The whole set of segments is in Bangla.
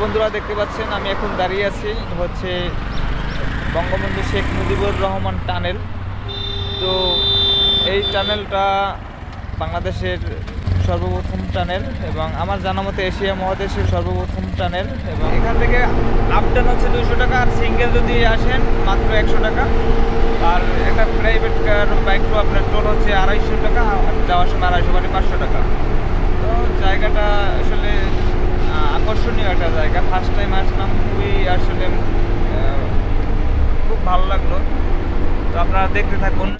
বন্ধুরা দেখতে পাচ্ছেন আমি এখন দাঁড়িয়ে আছি হচ্ছে বঙ্গবন্ধু শেখ মুজিবুর রহমান টানেল। তো এই টানেলটা বাংলাদেশের সর্বপ্রথম টানেল এবং আমার জানা মতে এশিয়া মহাদেশের সর্বপ্রথম টানেল। এবং এখান থেকে আপ ডাউন হচ্ছে 200 টাকা, আর সিঙ্গেল যদি আসেন মাত্র 100 টাকা। আর একটা প্রাইভেট কার বাইকও আপনার টোল হচ্ছে 250 টাকা, যাওয়ার সময় 250 মানে 500 টাকা। তো জায়গাটা আসলে আকর্ষণীয় একটা জায়গা। ফার্স্ট টাইম আসলাম, খুবই আসলে খুব ভালো লাগলো। তো আপনারা দেখতে থাকুন।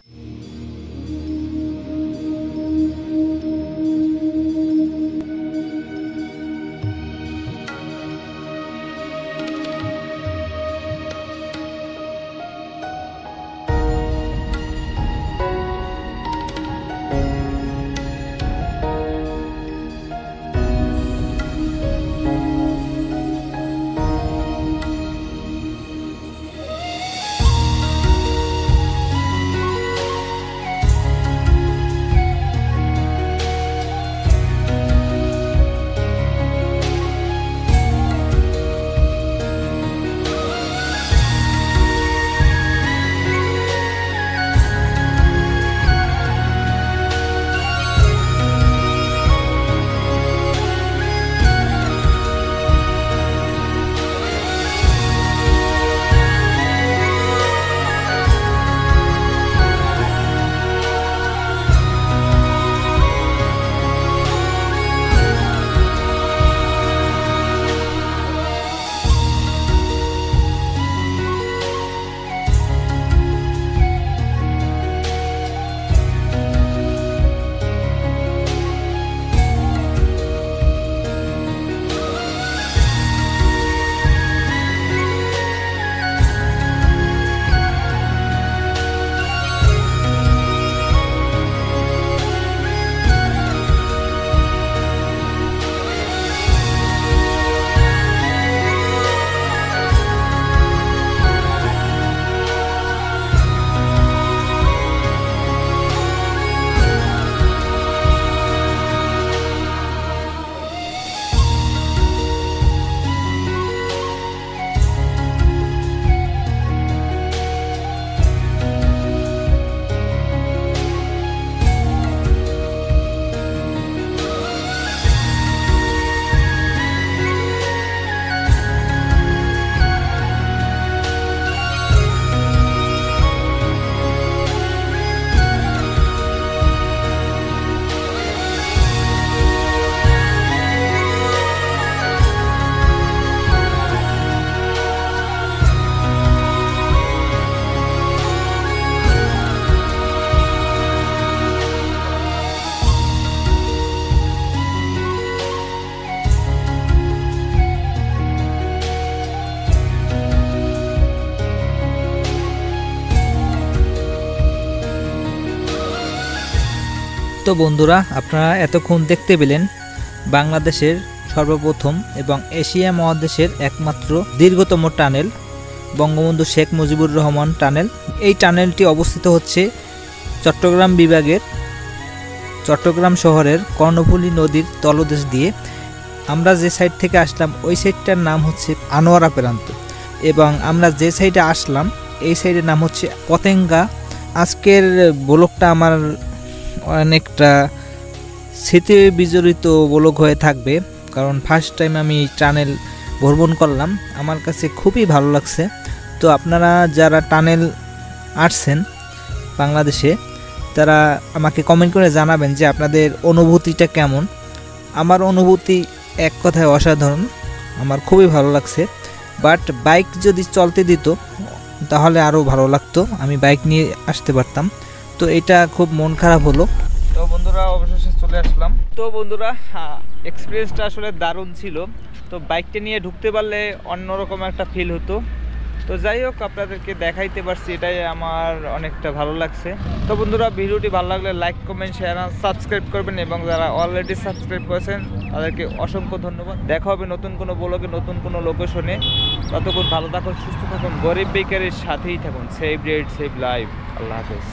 তো বন্ধুরা, আপনারা এতক্ষণ দেখতে পেলেন বাংলাদেশের সর্বপ্রথম এবং এশিয়া মহাদেশের একমাত্র দীর্ঘতম টানেল বঙ্গবন্ধু শেখ মুজিবুর রহমান টানেল। এই টানেলটি অবস্থিত হচ্ছে চট্টগ্রাম বিভাগের চট্টগ্রাম শহরের কর্ণফুলী নদীর তলদেশ দিয়ে। আমরা যে সাইড থেকে আসলাম ওই সাইডটার নাম হচ্ছে আনোয়ারা প্রান্ত, এবং আমরা যে সাইডে আসলাম এই সাইডের নাম হচ্ছে পতেঙ্গা। আজকের ব্লগটা আমার অনেকটা স্মৃতি বিজড়িত ব্লগ হয়ে থাকবে, কারণ ফার্স্ট টাইম আমি টানেল ভ্রমণ করলাম, আমার কাছে খুবই ভালো লাগছে। তো আপনারা যারা টানেল আসছেন বাংলাদেশে, তারা আমাকে কমেন্ট করে জানাবেন যে আপনাদের অনুভূতিটা কেমন। আমার অনুভূতি এক কথায় অসাধারণ, আমার খুবই ভালো লাগছে। বাট বাইক যদি চলতে দিত তাহলে আরও ভালো লাগতো, আমি বাইক নিয়ে আসতে পারতাম। তো এটা খুব মন খারাপ হলো। তো বন্ধুরা অবশেষে চলে আসলাম। তো বন্ধুরা এক্সপিরিয়েন্সটা আসলে দারুণ ছিল। তো বাইকটা নিয়ে ঢুকতে পারলে অন্যরকম একটা ফিল হতো। তো যাই হোক, আপনাদেরকে দেখাইতে পারছি, এটাই আমার অনেকটা ভালো লাগছে। তো বন্ধুরা, ভিডিওটি ভালো লাগলে লাইক, কমেন্ট, শেয়ার আর সাবস্ক্রাইব করবেন, এবং যারা অলরেডি সাবস্ক্রাইব করেছেন তাদেরকে অসংখ্য ধন্যবাদ। দেখা হবে নতুন কোনো ব্লগে, নতুন কোনো লোকেশনে। ততক্ষণ ভালো থাকুন, সুস্থ থাকুন, গরিব বেকারের সাথেই থাকুন। Save rate, save life. আল্লাহ হাফেজ।